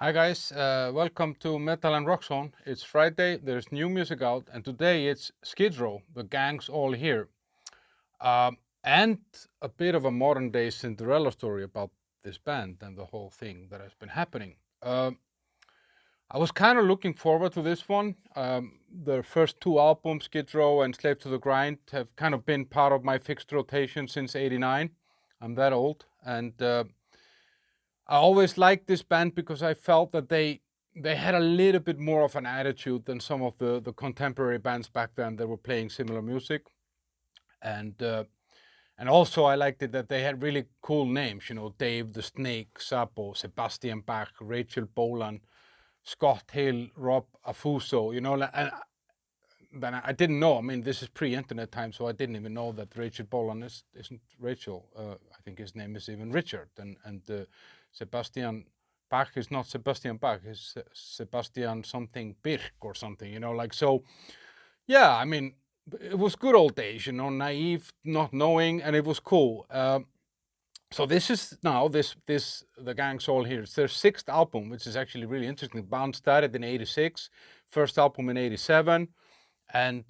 Hi guys, welcome to Metal and Rock Zone. It's Friday, there's new music out, and today it's Skid Row, the gang's all here. And a bit of a modern day Cinderella story about this band and the whole thing that has been happening. I was kind of looking forward to this one. The first two albums, Skid Row and Slave to the Grind, have kind of been part of my fixed rotation since '89. I'm that old, and I always liked this band because I felt that they had a little bit more of an attitude than some of the contemporary bands back then that were playing similar music, and uh, and also I liked it that they had really cool names. You know, Dave the Snake, Sabo, Sebastian Bach, Rachel Bolan, Scott Hill, Rob Afuso. You know, and then I didn't know. I mean, this is pre-internet time, so I didn't even know that Rachel Bolan isn't Rachel. I think his name is even Richard, and Sebastian Bach is not Sebastian Bach. It's Sebastian something Birk or something. You know, like so. Yeah, I mean, it was good old days. You know, naive, not knowing, and it was cool. So this is now this the gang's all here. It's their sixth album, which is actually really interesting. The band started in '86, first album in '87. And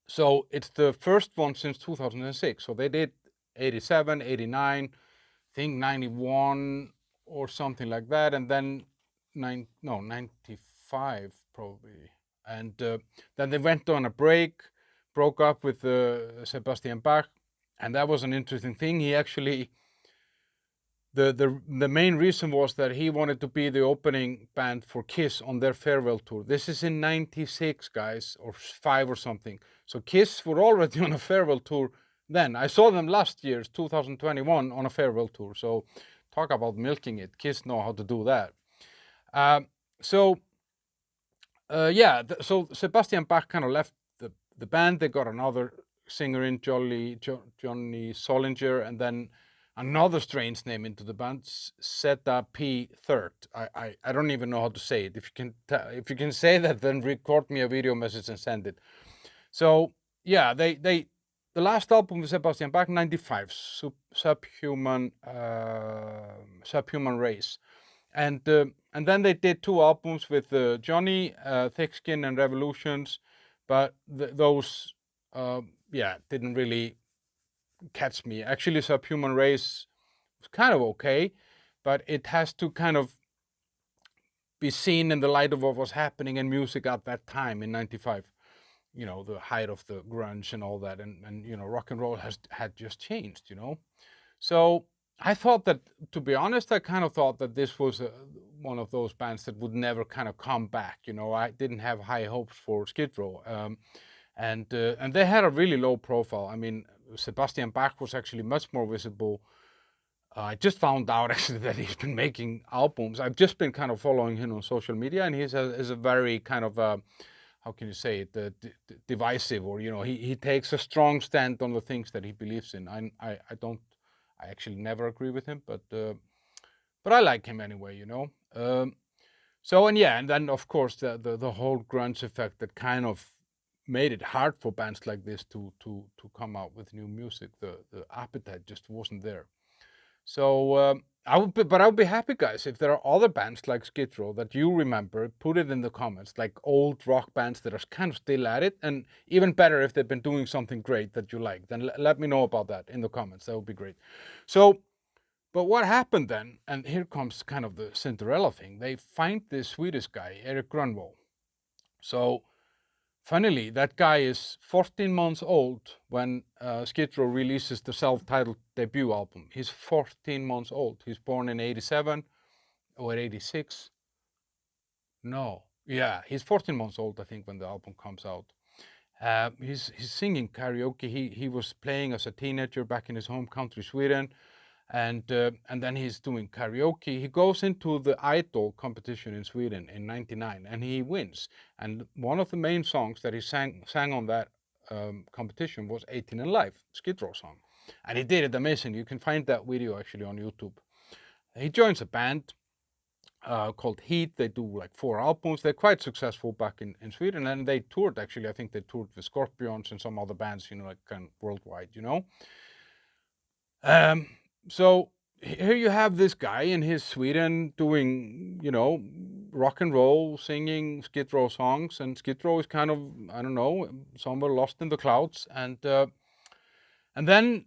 so it's the first one since 2006. So they did 87, 89, I think 91 or something like that. And then 95 probably. And then they went on a break, broke up with Sebastian Bach. And that was an interesting thing. He actually the main reason was that he wanted to be the opening band for Kiss on their farewell tour. This is in '96, guys, or five or something. So Kiss were already on a farewell tour then. I saw them last year, 2021, on a farewell tour. So talk about milking it. Kiss know how to do that. Um, so yeah, so Sebastian Bach kind of left the band. They got another singer in, Johnny Solinger, and then another strange name into the band, Zeta P Third. I don't even know how to say it. If you can say that, then record me a video message and send it. So yeah, they the last album with Sebastian Bach, '95, Subhuman Race, and then they did two albums with Johnny, Thick Skin and Revolutions, but those yeah, didn't really catch me. Actually, Subhuman Race was kind of okay, but it has to kind of be seen in the light of what was happening in music at that time in '95. You know, the height of the grunge and all that, and you know, rock and roll had just changed. You know, so I thought that, to be honest, I kind of thought that this was one of those bands that would never kind of come back. You know, I didn't have high hopes for Skid Row, and they had a really low profile. I mean, Sebastian Bach was actually much more visible. I just found out actually that he's been making albums. I've just been kind of following him on social media, and is a very kind of how can you say it, divisive, or you know, he takes a strong stand on the things that he believes in. I don't, I actually never agree with him, but I like him anyway, you know. So and yeah, and then of course the whole grunge effect that kind of made it hard for bands like this to come out with new music. The appetite just wasn't there. So I would be happy, guys, if there are other bands like Skid Row that you remember. Put it in the comments, like old rock bands that are kind of still at it, and even better if they've been doing something great that you like. Then let me know about that in the comments. That would be great. So, but what happened then? And here comes kind of the Cinderella thing. They find this Swedish guy, Erik Gronwall. So funnily, that guy is 14 months old when Skid Row releases the self-titled debut album. He's 14 months old. He's born in '87 or '86. No, yeah, he's 14 months old, I think, when the album comes out. He's singing karaoke. He was playing as a teenager back in his home country, Sweden, and then he's doing karaoke. He goes into the Idol competition in Sweden in '99, and he wins. And one of the main songs that he sang on that competition was "18 and Life," Skid Row song, and he did it amazing. You can find that video actually on YouTube. He joins a band called Heat. They do like 4 albums. They're quite successful back in Sweden, and they toured actually. I think they toured with Scorpions and some other bands, you know, like kind of worldwide, you know. Um, so here you have this guy in his Sweden doing rock and roll, singing Skid Row songs, and Skid Row is kind of, I don't know, somewhere lost in the clouds, and then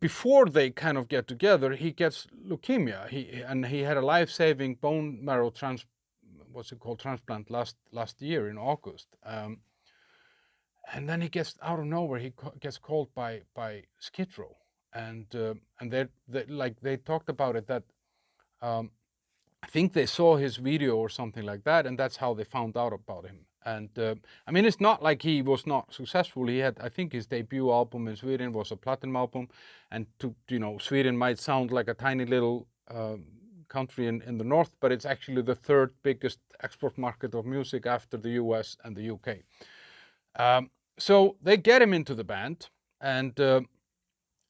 before they kind of get together, he gets leukemia. He had a life-saving bone marrow transplant last year in August. And then he gets out of nowhere. He gets called by Skid Row, and they talked about it that I think they saw his video or something like that, and that's how they found out about him. And I mean, it's not like he was not successful. He had, I think, his debut album in Sweden was a platinum album, and Sweden might sound like a tiny little country in the north, but it's actually the third biggest export market of music after the US and the UK. So they get him into the band, and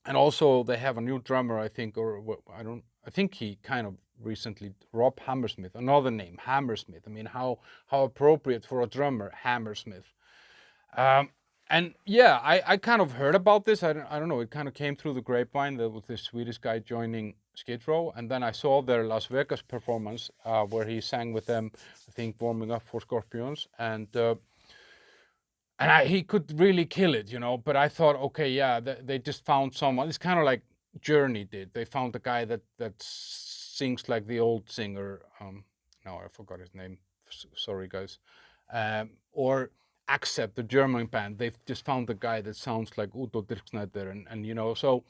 also they have a new drummer, I think, I think he kind of recently, Rob Hammersmith, another name, Hammersmith. I mean, how appropriate for a drummer, Hammersmith. And yeah, I kind of heard about this. I don't know. It kind of came through the grapevine. There was this Swedish guy joining Skid Row, and then I saw their Las Vegas performance where he sang with them, I think, warming up for Scorpions, and he could really kill it, But I thought, okay, yeah, they just found someone. It's kind of like Journey did. They found a guy that sings like the old singer. Now I forgot his name. Sorry, guys. Or Accept, the German band. They've just found a guy that sounds like Udo Dirksneider, and so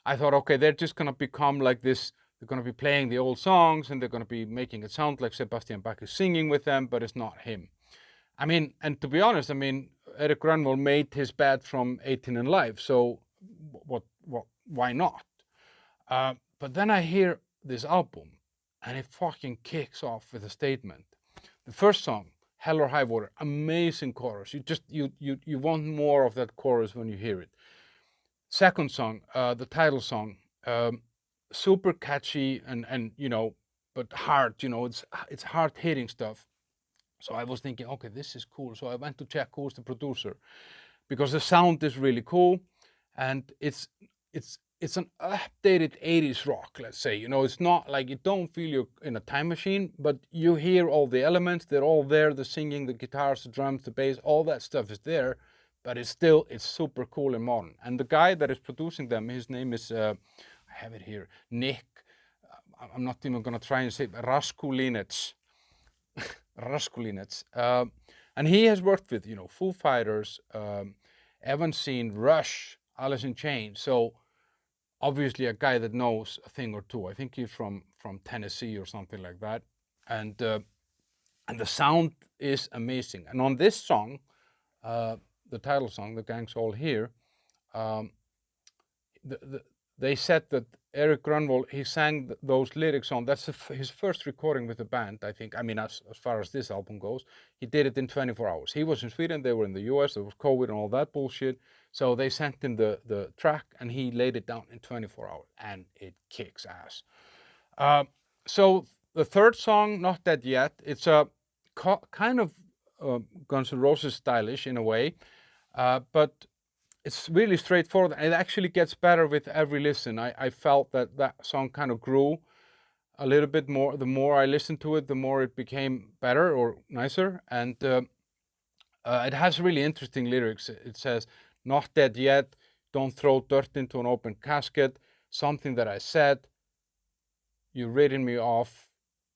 I thought, okay, they're just gonna become like this. They're gonna be playing the old songs, and they're gonna be making it sound like Sebastian Bach is singing with them, but it's not him. I mean, and to be honest, I mean, Erik Gronwall made his bed from 18 and Live, so why not? But then I hear this album, and it fucking kicks off with a statement. The first song, Hell or High Water, amazing chorus. You want more of that chorus when you hear it. Second song, the title song, super catchy and but hard. It's hard hitting stuff. So I was thinking, okay, this is cool. So I went to check who's the producer, because the sound is really cool, and it's an updated 80s rock, let's say. It's not like, you don't feel you're in a time machine, but you hear all the elements. They're all there. The singing, the guitars, the drums, the bass, all that stuff is there, but it's super cool and modern. And the guy that is producing them, his name is, I have it here, Nick. I'm not even going to try and say it, Raskulinets. And he has worked with, Foo Fighters, Evanscene, Rush, Alice in Chains. So obviously a guy that knows a thing or two. I think he's from Tennessee or something like that. And the sound is amazing. And on this song, the title song, The Gang's All Here, they said that Erik Gronwall, he sang those lyrics on, that's his first recording with the band, I think. I mean, as far as this album goes, he did it in 24 hours. He was in Sweden, they were in the US, there was COVID and all that bullshit. So they sent him the track, and he laid it down in 24 hours, and it kicks ass. So the third song, Not Dead Yet, it's a kind of Guns N' Roses stylish in a way, but it's really straightforward. It actually gets better with every listen. I felt that song kind of grew a little bit more. The more I listened to it, the more it became better or nicer. And it has really interesting lyrics. It says, "Not dead yet, don't throw dirt into an open casket. Something that I said, you've written me off,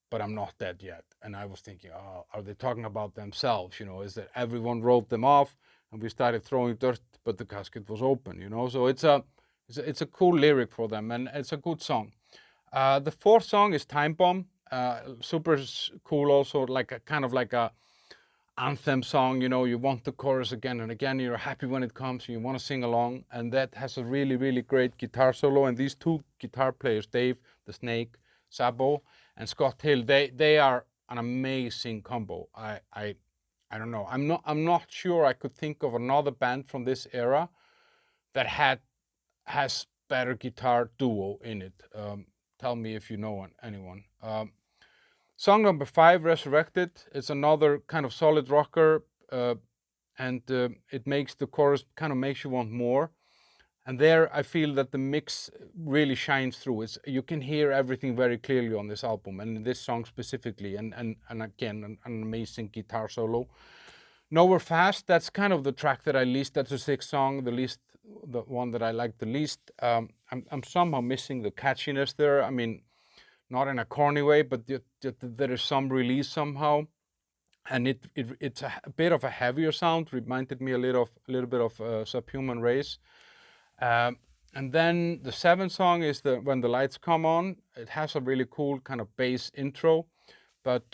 but I'm not dead yet." And I was thinking, oh, are they talking about themselves? Is that everyone wrote them off, and we started throwing dirt, but the casket was open, So it's a cool lyric for them, and it's a good song. The fourth song is Time Bomb, super cool also, like a kind of like a anthem song. You want the chorus again and again. You're happy when it comes, you want to sing along, and that has a really, really great guitar solo. And these two guitar players, Dave the Snake Sabo and Scott Hill, they are an amazing combo. I don't know. I'm not sure I could think of another band from this era that has better guitar duo in it. Tell me if you know anyone. Song number 5, Resurrected. It's another kind of solid rocker, and it makes the chorus kind of makes you want more. And there I feel that the mix really shines through. You can hear everything very clearly on this album, and in this song specifically, and again, an amazing guitar solo. Nowhere Fast, that's kind of the track that I least, that's the sixth song, the one that I like the least. I'm somehow missing the catchiness there. I mean, not in a corny way, but there is some release somehow. And it's a bit of a heavier sound, reminded me a little bit of Subhuman Race. Um, and then the seventh song is When the Lights Come On. It has a really cool kind of bass intro, but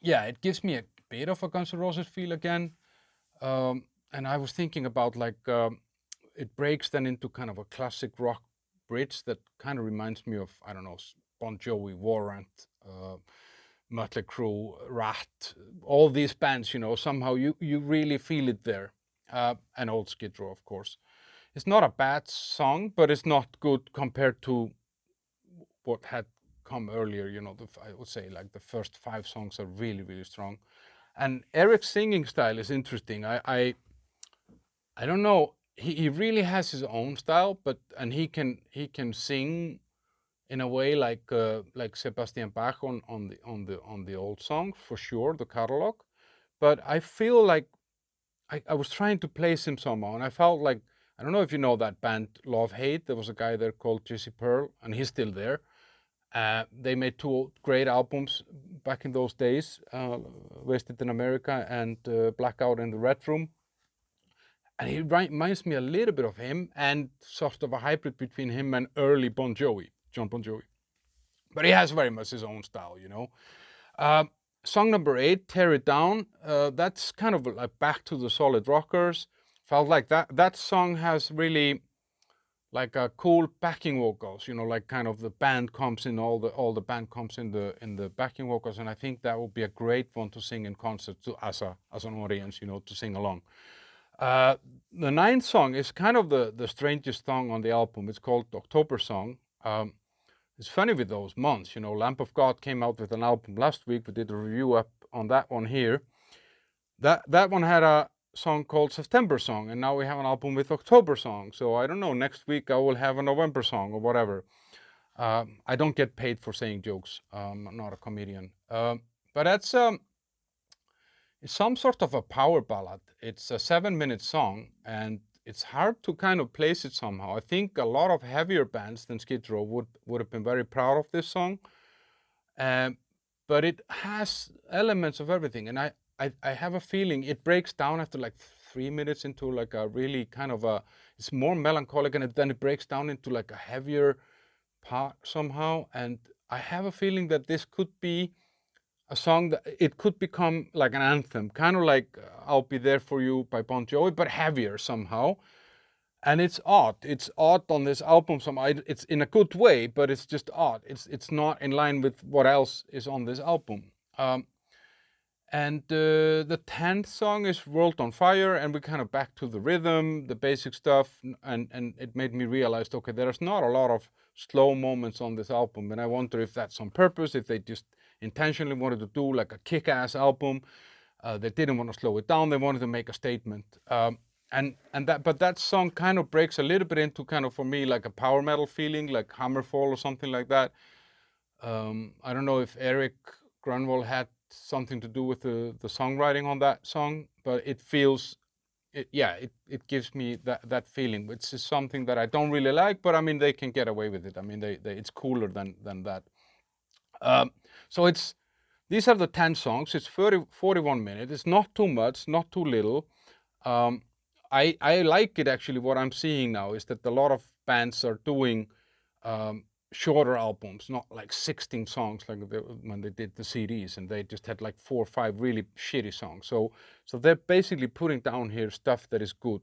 yeah, it gives me a bit of a Guns N' Roses feel again. And I was thinking about it breaks then into kind of a classic rock bridge that kind of reminds me of, I don't know, Bon Jovi, Warrant, Mötley Crüe, Rat, all these bands, somehow you really feel it there. And old Skid Row, of course. It's not a bad song, but it's not good compared to what had come earlier. I would say like the first 5 songs are really, really strong. And Erik's singing style is interesting. I don't know. He really has his own style, and he can sing in a way like Sebastian Bach on the old songs for sure, the catalog. But I feel like I was trying to place him somehow, and I felt like, I don't know if you know that band Love Hate. There was a guy there called Jesse Pearl, and he's still there. They made 2 great albums back in those days, Wasted in America and Blackout in the Red Room. And he reminds me a little bit of him, and sort of a hybrid between him and early John Bon Jovi. But he has very much his own style. Song number 8, Tear It Down, that's kind of like back to the solid rockers. Felt like that song has really like a cool backing vocals, like kind of the band comes in, all the band comes in the backing vocals, and I think that would be a great one to sing in concert as an audience, to sing along. The 9th song is kind of the strangest song on the album. It's called October Song. It's funny with those months, Lamp of God came out with an album last week. We did a review up on that one here. That one had a song called September Song, and now we have an album with October Song. So I don't know, next week I will have a November Song or whatever. I don't get paid for saying jokes. I'm not a comedian. But that's it's some sort of a power ballad. It's a 7-minute song, and it's hard to kind of place it somehow. I think a lot of heavier bands than Skid Row would have been very proud of this song. But it has elements of everything, and I have a feeling it breaks down after like 3 minutes into like a really kind of it's more melancholic, and then it breaks down into like a heavier part somehow. And I have a feeling that this could be a song that it could become like an anthem, kind of like I'll Be There For You by Bon Jovi, but heavier somehow. And it's odd. It's odd on this album somehow. It's in a good way, but it's just odd. It's not in line with what else is on this album. And the 10th song is World on Fire, and we're kind of back to the rhythm, the basic stuff, and it made me realize, okay, there's not a lot of slow moments on this album, and I wonder if that's on purpose, if they just intentionally wanted to do like a kick-ass album. They didn't want to slow it down. They wanted to make a statement. But that song kind of breaks a little bit into kind of, for me, like a power metal feeling, like Hammerfall or something like that. I don't know if Erik Gronwall had something to do with the songwriting on that song, but it feels, it gives me that feeling, which is something that I don't really like, but I mean, they can get away with it. I mean, it's cooler than that. So these are the 10 songs. It's 41 minutes. It's not too much, not too little. I like it actually. What I'm seeing now is that a lot of bands are doing shorter albums, not like 16 songs like when they did the CDs, and they just had like 4 or 5 really shitty songs. So they're basically putting down here stuff that is good.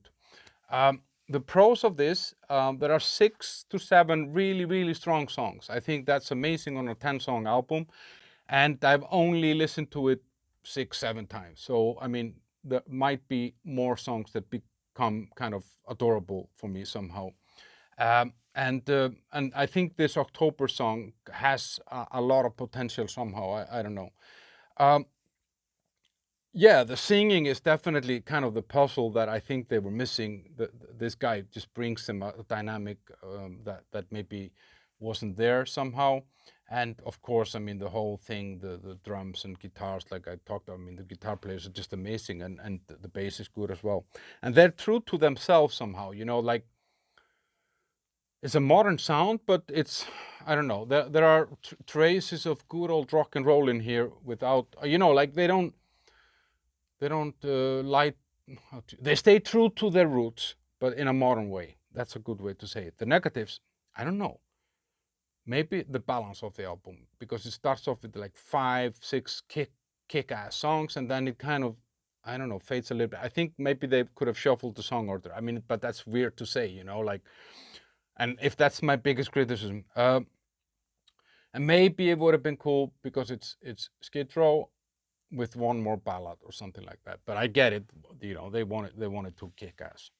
The pros of this, there are 6 to 7 really, really strong songs. I think that's amazing on a 10-song album, and I've only listened to it 6, 7 times. So I mean, there might be more songs that become kind of adorable for me somehow. And I think this October song has a lot of potential somehow. I don't know. Yeah, the singing is definitely kind of the puzzle that I think they were missing. This guy just brings them a dynamic that maybe wasn't there somehow. And of course, I mean, the whole thing, the drums and guitars, like I talked about, I mean, the guitar players are just amazing, and the bass is good as well. And they're true to themselves somehow, you know, like it's a modern sound, but it's, I don't know, there are traces of good old rock and roll in here without, you know, like they don't lie. They stay true to their roots, but in a modern way. That's a good way to say it. The negatives, I don't know. Maybe the balance of the album, because it starts off with like 5, 6 kick-ass songs, and then it kind of, I don't know, fades a little bit. I think maybe they could have shuffled the song order. I mean, but that's weird to say, you know, like, and if that's my biggest criticism, and maybe it would have been cool because it's Skid Row with one more ballad or something like that. But I get it, you know, they wanted to kick ass.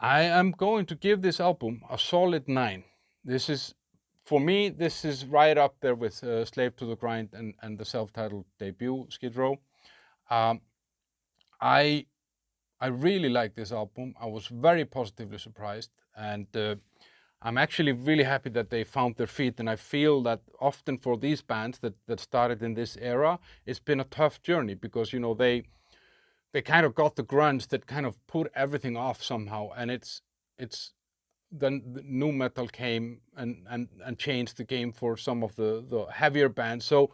I am going to give this album a solid 9. This is, for me, this is right up there with Slave to the Grind and the self-titled debut Skid Row. Um, I I really like this album. I was very positively surprised, and I'm actually really happy that they found their feet. And I feel that often for these bands that started in this era, it's been a tough journey because you know they kind of got the grunge that kind of put everything off somehow, and it's then the nu metal came and changed the game for some of the heavier bands. So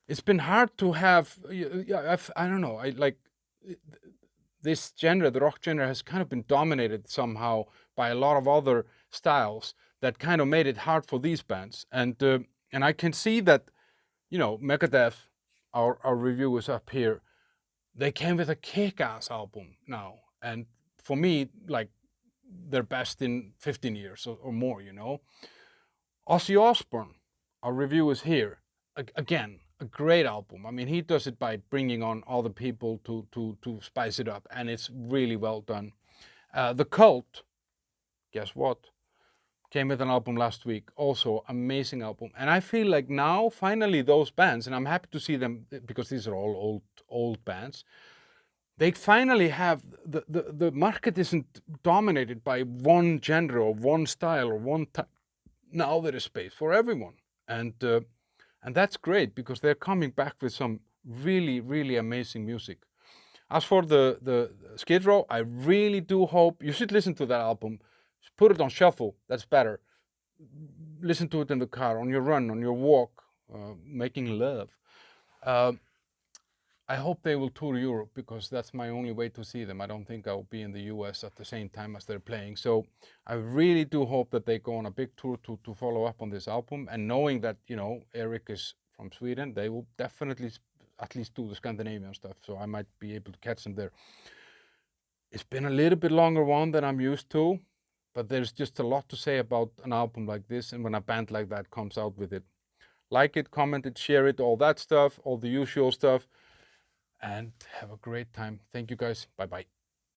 it's been hard to have. Yeah, I don't know. I like this genre, the rock genre, has kind of been dominated somehow by a lot of other styles that kind of made it hard for these bands. And I can see that, you know, Megadeth, our review is up here. They came with a kick-ass album now, and for me, like their best in 15 years or more, you know. Ozzy Osbourne, our review is here. Again, a great album. I mean, he does it by bringing on all the people to spice it up, and it's really well done. The Cult, guess what? Came with an album last week, also amazing album. And I feel like now, finally, those bands, and I'm happy to see them because these are all old bands. They finally have the market isn't dominated by one genre or one style or one type. Now there is space for everyone, and that's great because they're coming back with some really amazing music. As for the Skid Row, I really do hope you should listen to that album. Put it on shuffle. That's better. Listen to it in the car, on your run, on your walk, making love. Uh, I hope they will tour Europe because that's my only way to see them. I don't think I'll be in the US at the same time as they're playing. So I really do hope that they go on a big tour to follow up on this album. And knowing that, you know, Erik is from Sweden, they will definitely at least do the Scandinavian stuff. So I might be able to catch them there. It's been a little bit longer one than I'm used to, but there's just a lot to say about an album like this and when a band like that comes out with it. Like it, comment it, share it, all that stuff, all the usual stuff, and have a great time. Thank you guys. Bye bye.